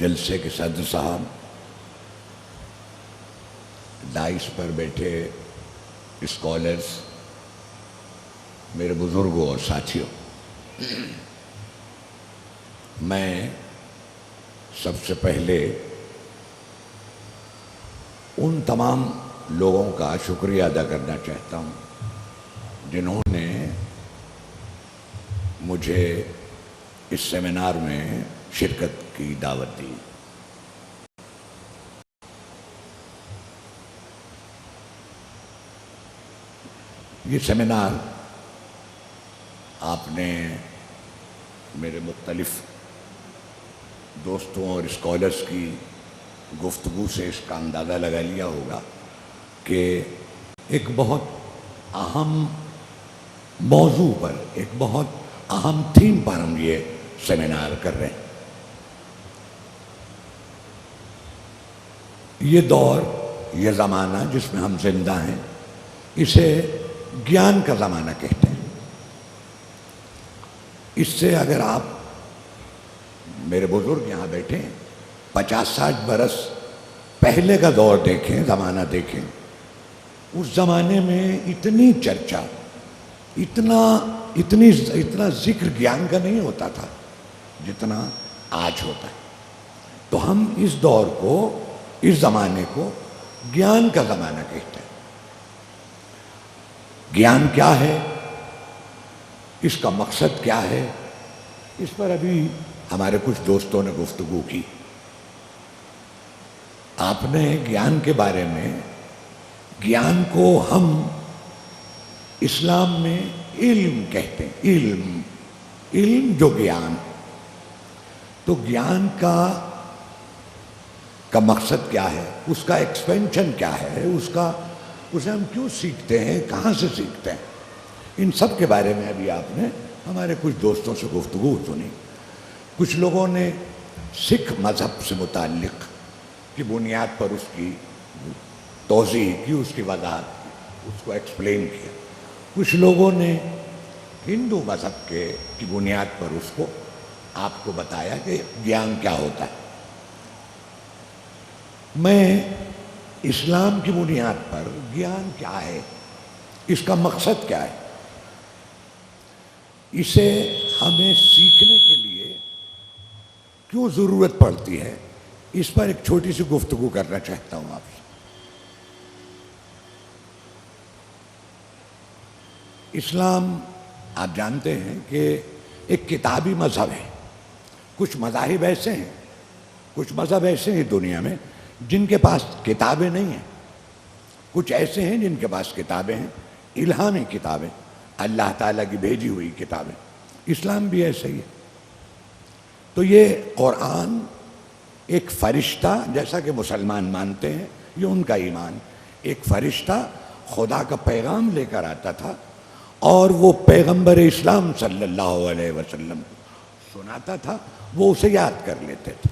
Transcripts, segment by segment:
جلسے کے صدر صاحب، دائش پر بیٹھے اسکالرز، میرے بزرگوں اور ساتھیوں، میں سب سے پہلے ان تمام لوگوں کا شکریہ ادا کرنا چاہتا ہوں جنہوں نے مجھے اس سیمینار میں شرکت کی دعوت دی۔ یہ سیمینار آپ نے میرے مختلف دوستوں اور اسکالرز کی گفتگو سے اس کا اندازہ لگا لیا ہوگا کہ ایک بہت اہم موضوع پر، ایک بہت اہم تھیم پر ہم یہ سیمینار کر رہے ہیں۔ یہ دور، یہ زمانہ جس میں ہم زندہ ہیں، اسے گیان کا زمانہ کہتے ہیں۔ اس سے اگر آپ، میرے بزرگ یہاں بیٹھے ہیں، 50-60 برس پہلے کا دور دیکھیں، زمانہ دیکھیں، اس زمانے میں اتنی چرچا، اتنا ذکر گیان کا نہیں ہوتا تھا جتنا آج ہوتا ہے۔ تو ہم اس دور کو، اس زمانے کو گیان کا زمانہ کہتے ہیں۔ گیان کیا ہے، اس کا مقصد کیا ہے، اس پر ابھی ہمارے کچھ دوستوں نے گفتگو کی۔ آپ نے گیان کے بارے میں، گیان کو ہم اسلام میں علم کہتے ہیں، علم جو گیان، تو گیان کا مقصد کیا ہے، اس کا ایکسپینشن کیا ہے، اسے ہم کیوں سیکھتے ہیں، کہاں سے سیکھتے ہیں، ان سب کے بارے میں ابھی آپ نے ہمارے کچھ دوستوں سے گفتگو سنی۔ کچھ لوگوں نے سکھ مذہب سے متعلق کی بنیاد پر اس کی توضیح کی، اس کی وضاحت کی، اس کو ایکسپلین کیا۔ کچھ لوگوں نے ہندو مذہب کی بنیاد پر اس کو آپ کو بتایا کہ گیان کیا ہوتا ہے۔ میں اسلام کی بنیاد پر گیان کیا ہے، اس کا مقصد کیا ہے، اسے ہمیں سیکھنے کے لیے کیوں ضرورت پڑتی ہے، اس پر ایک چھوٹی سی گفتگو کرنا چاہتا ہوں آپ سے۔ اسلام آپ جانتے ہیں کہ ایک کتابی مذہب ہے۔ کچھ مذاہب ایسے ہیں، کچھ مذہب ایسے ہیں دنیا میں جن کے پاس کتابیں نہیں ہیں، کچھ ایسے ہیں جن کے پاس کتابیں ہیں، الہامی کتابیں، اللہ تعالیٰ کی بھیجی ہوئی کتابیں۔ اسلام بھی ایسا ہی ہے۔ تو یہ قرآن ایک فرشتہ، جیسا کہ مسلمان مانتے ہیں، یہ ان کا ایمان، ایک فرشتہ خدا کا پیغام لے کر آتا تھا اور وہ پیغمبر اسلام صلی اللہ علیہ وسلم سناتا تھا، وہ اسے یاد کر لیتے تھے۔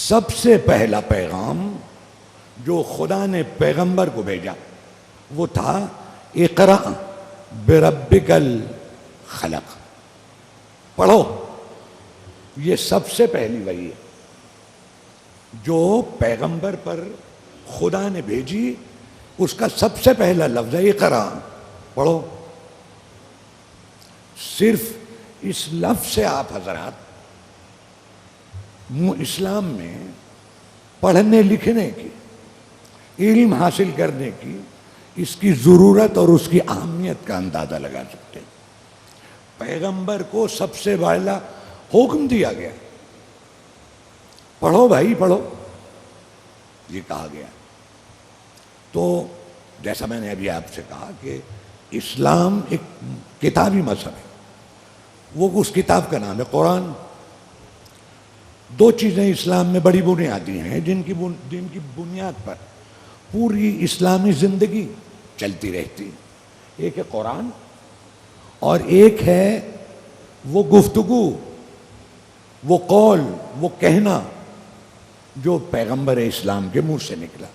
سب سے پہلا پیغام جو خدا نے پیغمبر کو بھیجا وہ تھا اقرأ بربک الخلق، پڑھو۔ یہ سب سے پہلی وحی ہے جو پیغمبر پر خدا نے بھیجی، اس کا سب سے پہلا لفظ ہے اقرأ، پڑھو۔ صرف اس لفظ سے آپ حضرات اسلام میں پڑھنے لکھنے کی، علم حاصل کرنے کی، اس کی ضرورت اور اس کی اہمیت کا اندازہ لگا سکتے ہیں۔ پیغمبر کو سب سے پہلا حکم دیا گیا، پڑھو بھائی پڑھو، یہ کہا گیا۔ تو جیسا میں نے ابھی آپ سے کہا کہ اسلام ایک کتابی مذہب ہے، وہ اس کتاب کا نام ہے قرآن۔ دو چیزیں اسلام میں بڑی بنیادی ہیں جن کی بنیاد پر پوری اسلامی زندگی چلتی رہتی ہے۔ ایک ہے قرآن اور ایک ہے وہ گفتگو، وہ قول، وہ کہنا جو پیغمبر اسلام کے منہ سے نکلا،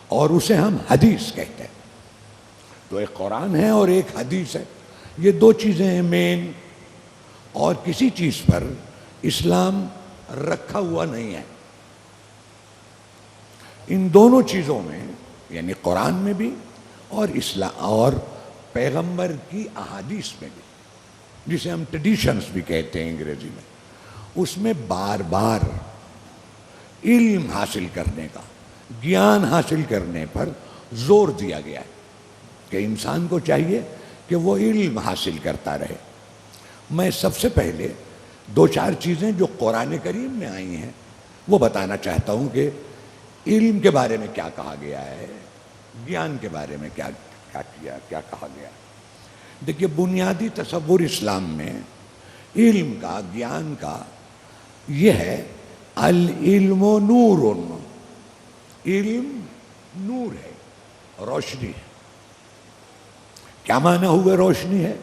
اور اسے ہم حدیث کہتے ہیں۔ تو ایک قرآن ہے اور ایک حدیث ہے، یہ دو چیزیں ہیں مین، اور کسی چیز پر اسلام رکھا ہوا نہیں ہے۔ ان دونوں چیزوں میں یعنی قرآن میں بھی اور اسلام اور پیغمبر کی احادیث میں بھی، جسے ہم ٹریڈیشنز بھی کہتے ہیں انگریزی میں، اس میں بار بار علم حاصل کرنے کا، گیان حاصل کرنے پر زور دیا گیا ہے کہ انسان کو چاہیے کہ وہ علم حاصل کرتا رہے۔ میں سب سے پہلے دو چار چیزیں جو قرآن کریم میں آئی ہیں وہ بتانا چاہتا ہوں کہ علم کے بارے میں کیا کہا گیا ہے، گیان کے بارے میں کیا کہا گیا ہے۔ دیکھیے، بنیادی تصور اسلام میں علم کا، گیان کا یہ ہے العلم نور، علم نور ہے، روشنی ہے۔ کیا معنی ہوئے روشنی ہے؟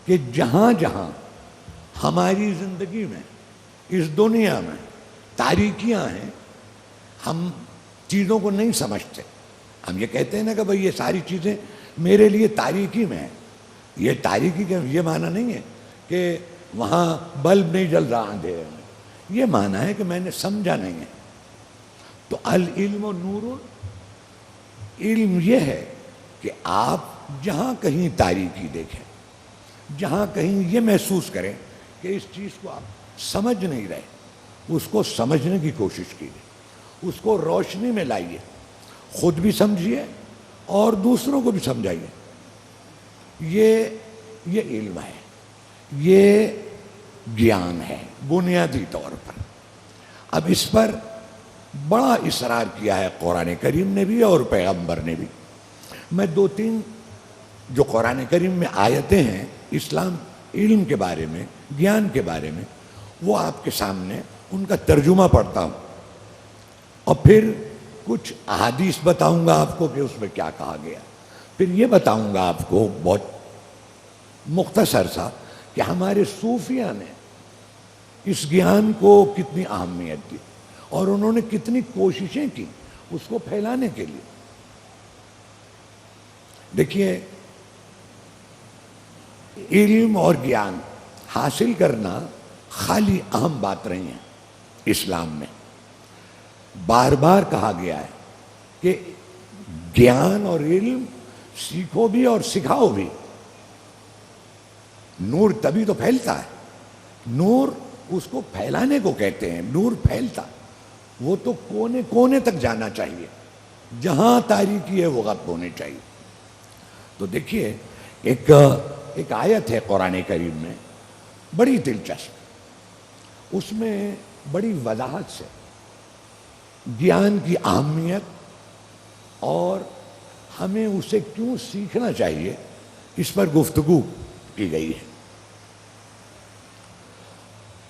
کہ جہاں جہاں ہماری زندگی میں، اس دنیا میں تاریکیاں ہیں، ہم چیزوں کو نہیں سمجھتے، ہم یہ کہتے ہیں نا کہ بھئی یہ ساری چیزیں میرے لیے تاریکی میں ہیں۔ یہ تاریکی کا یہ معنی نہیں ہے کہ وہاں بلب نہیں جل رہا اندھیرے میں، یہ معنی ہے کہ میں نے سمجھا نہیں ہے۔ تو العلم نور، علم یہ ہے کہ آپ جہاں کہیں تاریکی دیکھیں، جہاں کہیں یہ محسوس کریں کہ اس چیز کو آپ سمجھ نہیں رہے، اس کو سمجھنے کی کوشش کیجیے، اس کو روشنی میں لائیے، خود بھی سمجھیے اور دوسروں کو بھی سمجھائیے۔ یہ علم ہے، یہ گیان ہے بنیادی طور پر۔ اب اس پر بڑا اصرار کیا ہے قرآن کریم نے بھی اور پیغمبر نے بھی۔ میں دو تین جو قرآن کریم میں آیتیں ہیں اسلام علم کے بارے میں، گیان کے بارے میں، وہ آپ کے سامنے ان کا ترجمہ پڑھتا ہوں اور پھر کچھ احادیث بتاؤں گا آپ کو کہ اس میں کیا کہا گیا، پھر یہ بتاؤں گا آپ کو بہت مختصر سا کہ ہمارے صوفیہ نے اس گیان کو کتنی اہمیت دی اور انہوں نے کتنی کوششیں کی اس کو پھیلانے کے لیے۔ دیکھیے، علم اور گیان حاصل کرنا خالی اہم بات نہیں ہے۔ اسلام میں بار بار کہا گیا ہے کہ گیان اور علم سیکھو بھی اور سکھاؤ بھی۔ نور تبھی تو پھیلتا ہے، نور اس کو پھیلانے کو کہتے ہیں، نور پھیلتا، وہ تو کونے کونے تک جانا چاہیے، جہاں تاریکی ہے وہ غائب ہونے چاہیے۔ تو دیکھیے، ایک آیت ہے قرآن کریم میں بڑی دلچسپ، اس میں بڑی وضاحت سے گیان کی اہمیت اور ہمیں اسے کیوں سیکھنا چاہیے اس پر گفتگو کی گئی ہے۔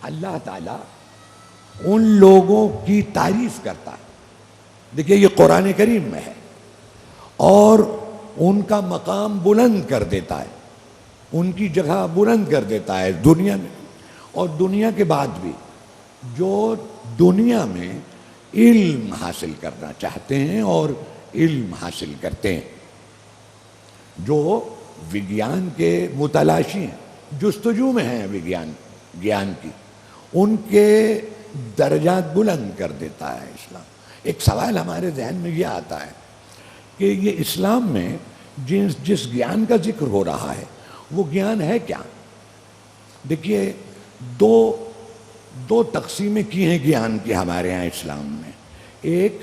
اللہ تعالیٰ ان لوگوں کی تعریف کرتا ہے، دیکھیے یہ قرآن کریم میں ہے، اور ان کا مقام بلند کر دیتا ہے، ان کی جگہ بلند کر دیتا ہے دنیا میں اور دنیا کے بعد بھی۔ جو دنیا میں علم حاصل کرنا چاہتے ہیں اور علم حاصل کرتے ہیں، جو وگیان کے متلاشی ہیں، جستجو میں ہیں گیان کی، ان کے درجات بلند کر دیتا ہے اسلام۔ ایک سوال ہمارے ذہن میں یہ آتا ہے کہ یہ اسلام میں جس گیان کا ذکر ہو رہا ہے وہ گیان ہے کیا؟ دیکھیے، دو تقسیمیں کی ہیں گیان کی ہمارے ہاں اسلام میں۔ ایک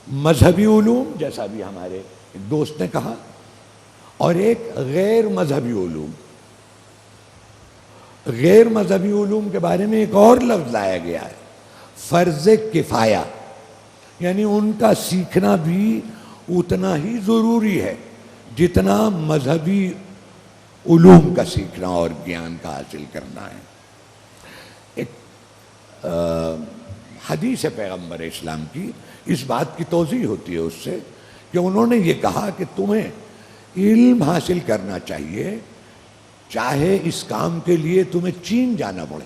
مذہبی علوم، جیسا بھی ہمارے دوست نے کہا، اور ایک غیر مذہبی علوم۔ غیر مذہبی علوم کے بارے میں ایک اور لفظ لایا گیا ہے، فرض کفایہ، یعنی ان کا سیکھنا بھی اتنا ہی ضروری ہے جتنا مذہبی علوم کا سیکھنا اور گیان کا حاصل کرنا ہے۔ ایک حدیث پیغمبر اسلام کی اس بات کی توضیح ہوتی ہے اس سے کہ انہوں نے یہ کہا کہ تمہیں علم حاصل کرنا چاہیے، چاہے اس کام کے لیے تمہیں چین جانا پڑے۔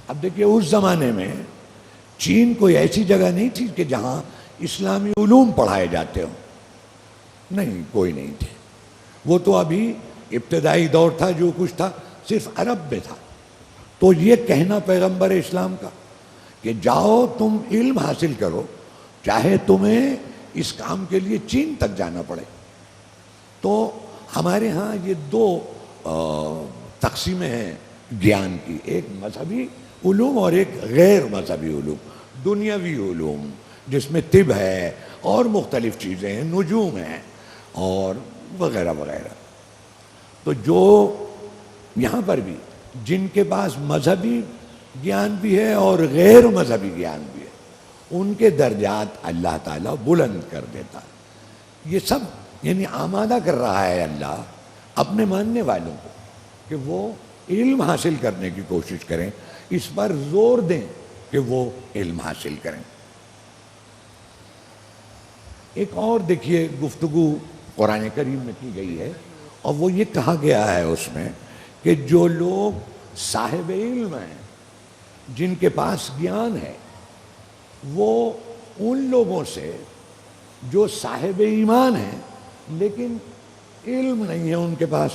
اب دیکھیے، اس زمانے میں چین کوئی ایسی جگہ نہیں تھی کہ جہاں اسلامی علوم پڑھائے جاتے ہوں، نہیں، کوئی نہیں تھے، وہ تو ابھی ابتدائی دور تھا، جو کچھ تھا صرف عرب میں تھا۔ تو یہ کہنا پیغمبر اسلام کا کہ جاؤ تم علم حاصل کرو، چاہے تمہیں اس کام کے لیے چین تک جانا پڑے۔ تو ہمارے ہاں یہ دو تقسیمیں ہیں گیان کی، ایک مذہبی علوم اور ایک غیر مذہبی علوم، دنیاوی علوم جس میں طب ہے اور مختلف چیزیں ہیں، نجوم ہیں اور وغیرہ وغیرہ۔ تو جو یہاں پر بھی جن کے پاس مذہبی گیان بھی ہے اور غیر مذہبی گیان بھی ہے، ان کے درجات اللہ تعالیٰ بلند کر دیتا ہے۔ یہ سب یعنی آمادہ کر رہا ہے اللہ اپنے ماننے والوں کو کہ وہ علم حاصل کرنے کی کوشش کریں، اس پر زور دیں کہ وہ علم حاصل کریں۔ ایک اور دیکھیے گفتگو قرآن کریم میں کی گئی ہے، اور وہ یہ کہا گیا ہے اس میں کہ جو لوگ صاحب علم ہیں، جن کے پاس گیان ہے، وہ ان لوگوں سے جو صاحب ایمان ہیں لیکن علم نہیں ہے ان کے پاس،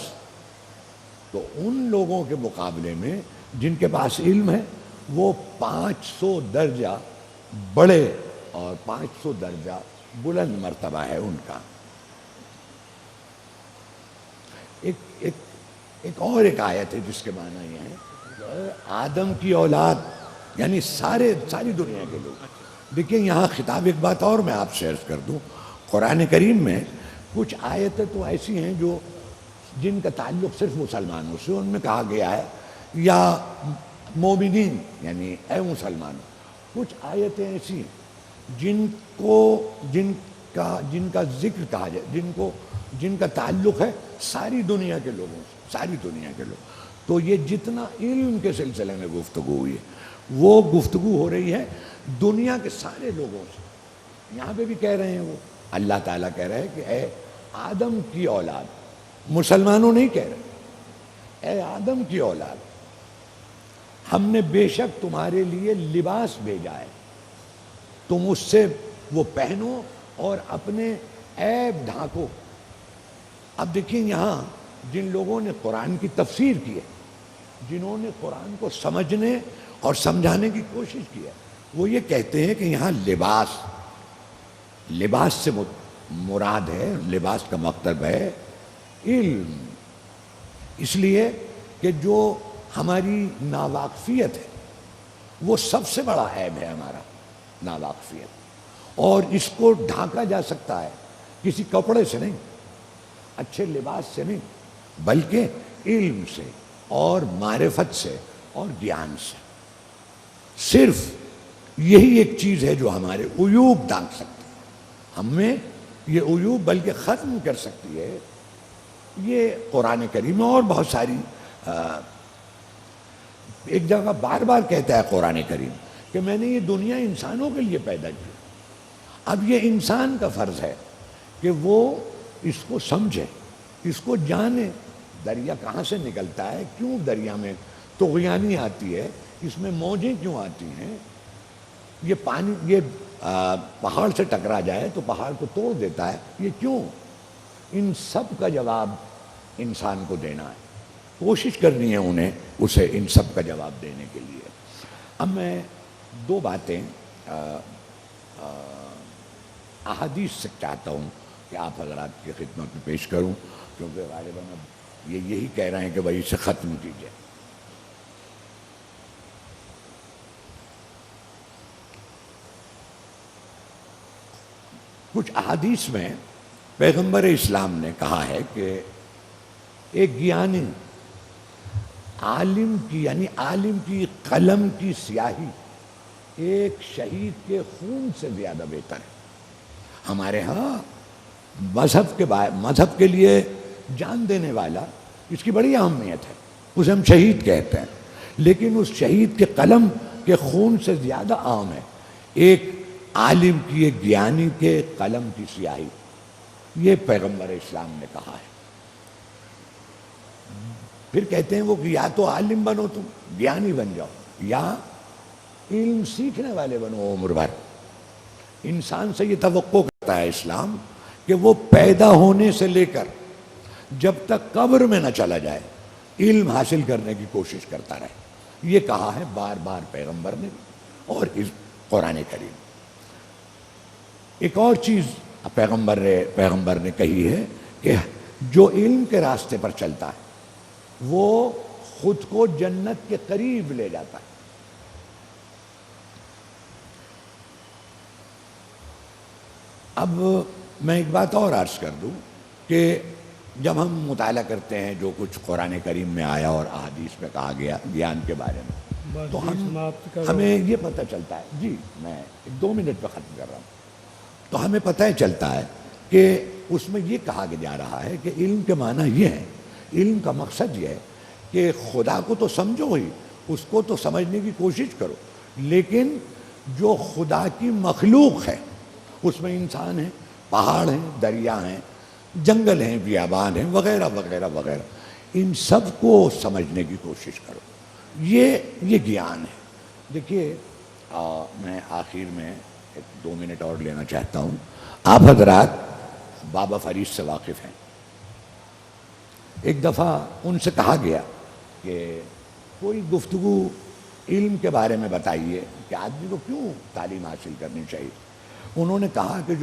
تو ان لوگوں کے مقابلے میں جن کے پاس علم ہے وہ 500 درجہ بڑے اور 500 درجہ بلند مرتبہ ہے ان کا۔ ایک اور ایک آیت ہے جس کے معنی یہ ہے آدم کی اولاد یعنی ساری دنیا کے لوگ۔ دیکھیں یہاں خطاب ایک بات اور میں آپ سے عرض کر دوں، قرآن کریم میں کچھ آیتیں تو ایسی ہیں جو جن کا تعلق صرف مسلمانوں سے، ان میں کہا گیا ہے یا مومنین یعنی اے مسلمانوں۔ کچھ آیتیں ایسی ہیں جن کا ذکر کہا جائے، جن کا تعلق ہے ساری دنیا کے لوگوں سے، ساری دنیا کے لوگ۔ تو یہ جتنا علم کے سلسلے میں گفتگو ہوئی ہے وہ گفتگو ہو رہی ہے دنیا کے سارے لوگوں سے۔ یہاں پہ بھی کہہ رہے ہیں وہ اللہ تعالیٰ کہہ رہے ہیں کہ اے آدم کی اولاد، مسلمانوں نہیں کہہ رہے، اے آدم کی اولاد، ہم نے بے شک تمہارے لیے لباس بھیجا ہے، تم اس سے وہ پہنو اور اپنے عیب ڈھانکو۔ اب دیکھیں یہاں جن لوگوں نے قرآن کی تفسیر کی ہے، جنہوں نے قرآن کو سمجھنے اور سمجھانے کی کوشش کی ہے، وہ یہ کہتے ہیں کہ یہاں لباس سے مراد ہے، لباس کا مطلب ہے علم، اس لیے کہ جو ہماری ناواقفیت ہے وہ سب سے بڑا عیب ہے ہمارا، ناواقفیت، اور اس کو ڈھانکا جا سکتا ہے کسی کپڑے سے نہیں، اچھے لباس سے نہیں، بلکہ علم سے اور معرفت سے اور گیان سے۔ صرف یہی ایک چیز ہے جو ہمارے عیوب ڈھانک سکتی ہے، ہمیں یہ عیوب بلکہ ختم کر سکتی ہے۔ یہ قرآن کریم میں اور بہت ساری ایک جگہ بار بار کہتا ہے قرآن کریم کہ میں نے یہ دنیا انسانوں کے لیے پیدا کی، اب یہ انسان کا فرض ہے کہ وہ اس کو سمجھے، اس کو جانے، دریا کہاں سے نکلتا ہے، کیوں دریا میں طغیانی آتی ہے، اس میں موجیں کیوں آتی ہیں، یہ پانی یہ پہاڑ سے ٹکرا جائے تو پہاڑ کو توڑ دیتا ہے، یہ کیوں، ان سب کا جواب انسان کو دینا ہے، کوشش کرنی ہے انہیں اسے ان سب کا جواب دینے کے لیے۔ اب میں دو باتیں احادیث سے چاہتا ہوں کہ آپ حضرات کی خدمت میں پیش کروں، کیونکہ غالباً اب یہی کہہ رہے ہیں کہ بھائی اسے ختم کیجیے۔ کچھ احادیث میں پیغمبر اسلام نے کہا ہے کہ ایک گیانی عالم کی یعنی عالم کی قلم کی سیاہی ایک شہید کے خون سے زیادہ بہتر ہے۔ ہمارے ہاں مذہب کے لیے جان دینے والا، اس کی بڑی اہمیت ہے، اسے ہم شہید کہتے ہیں، لیکن اس شہید کے قلم کے خون سے زیادہ عام ہے ایک عالم کی، ایک گیانی کے قلم کی سیاہی۔ یہ پیغمبر اسلام نے کہا ہے۔ پھر کہتے ہیں وہ کہ یا تو عالم بنو، تم گیانی بن جاؤ، یا علم سیکھنے والے بنو عمر بھر۔ انسان سے یہ توقع کرتا ہے اسلام کہ وہ پیدا ہونے سے لے کر جب تک قبر میں نہ چلا جائے علم حاصل کرنے کی کوشش کرتا رہے۔ یہ کہا ہے بار بار پیغمبر نے اور اس قرآن کریم۔ ایک اور چیز پیغمبر نے کہی ہے کہ جو علم کے راستے پر چلتا ہے وہ خود کو جنت کے قریب لے جاتا ہے۔ اب میں ایک بات اور عرض کر دوں کہ جب ہم مطالعہ کرتے ہیں جو کچھ قرآن کریم میں آیا اور احادیث میں کہا گیا گیان کے بارے میں، تو ہمیں یہ پتہ چلتا ہے، جی میں 2 منٹ پہ ختم کر رہا ہوں، تو ہمیں پتہ چلتا ہے کہ اس میں یہ کہا جا رہا ہے کہ علم کے معنی یہ ہے، علم کا مقصد یہ ہے کہ خدا کو تو سمجھو ہی، اس کو تو سمجھنے کی کوشش کرو، لیکن جو خدا کی مخلوق ہے اس میں انسان ہیں، پہاڑ ہیں، دریا ہیں، جنگل ہیں، بیابان ہیں، وغیرہ وغیرہ وغیرہ، ان سب کو سمجھنے کی کوشش کرو، یہ گیان ہے۔ دیکھیے میں آخر میں 2 منٹ اور لینا چاہتا ہوں۔ آپ حضرات بابا فرید سے واقف ہیں۔ ایک دفعہ ان سے کہا گیا کہ کوئی گفتگو علم کے بارے میں بتائیے کہ آدمی کو کیوں تعلیم حاصل کرنی چاہیے۔ انہوں نے کہا کہ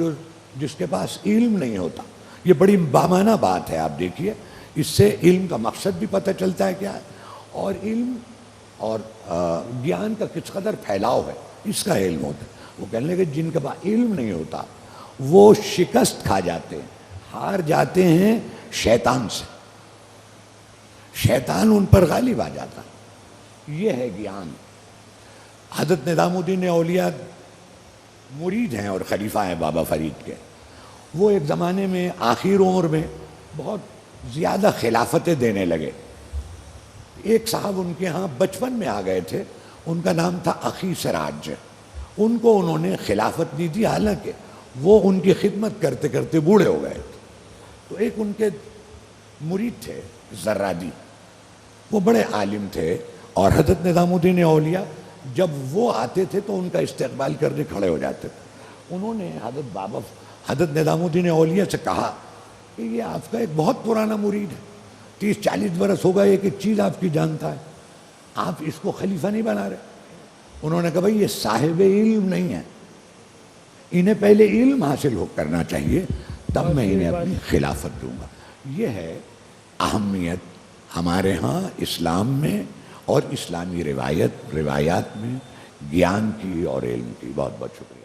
جس کے پاس علم نہیں ہوتا، یہ بڑی بامانہ بات ہے، آپ دیکھیے اس سے علم کا مقصد بھی پتہ چلتا ہے کیا ہے، اور علم اور گیان کا کس قدر پھیلاؤ ہے اس کا علم ہوتا ہے۔ وہ کہنے لگے جن کے پاس علم نہیں ہوتا وہ شکست کھا جاتے ہیں، ہار جاتے ہیں شیطان سے، شیطان ان پر غالب آ جاتا، یہ ہے گیان۔ حضرت نظام الدین اولیاء مرید ہیں اور خلیفہ ہیں بابا فرید کے۔ وہ ایک زمانے میں آخر عمر میں بہت زیادہ خلافتیں دینے لگے۔ ایک صاحب ان کے ہاں بچپن میں آ گئے تھے، ان کا نام تھا اخی سراج، ان کو انہوں نے خلافت دی تھی، حالانکہ وہ ان کی خدمت کرتے کرتے بوڑھے ہو گئے۔ تو ایک ان کے مرید تھے زرادی، وہ بڑے عالم تھے، اور حضرت نظام الدین اولیاء جب وہ آتے تھے تو ان کا استقبال کرنے کھڑے ہو جاتے تھے۔ انہوں نے حضرت نظام الدین اولیاء سے کہا کہ یہ آپ کا ایک بہت پرانا مرید ہے، 30-40 برس ہو گئے، ایک ایک چیز آپ کی جانتا ہے، آپ اس کو خلیفہ نہیں بنا رہے۔ انہوں نے کہا بھائی یہ صاحب علم نہیں ہے، انہیں پہلے علم حاصل کرنا چاہیے، تب میں انہیں اپنی خلافت دوں گا۔ یہ ہے اہمیت ہمارے ہاں اسلام میں اور اسلامی روایات میں گیان کی اور علم کی۔ بہت بہت شکریہ۔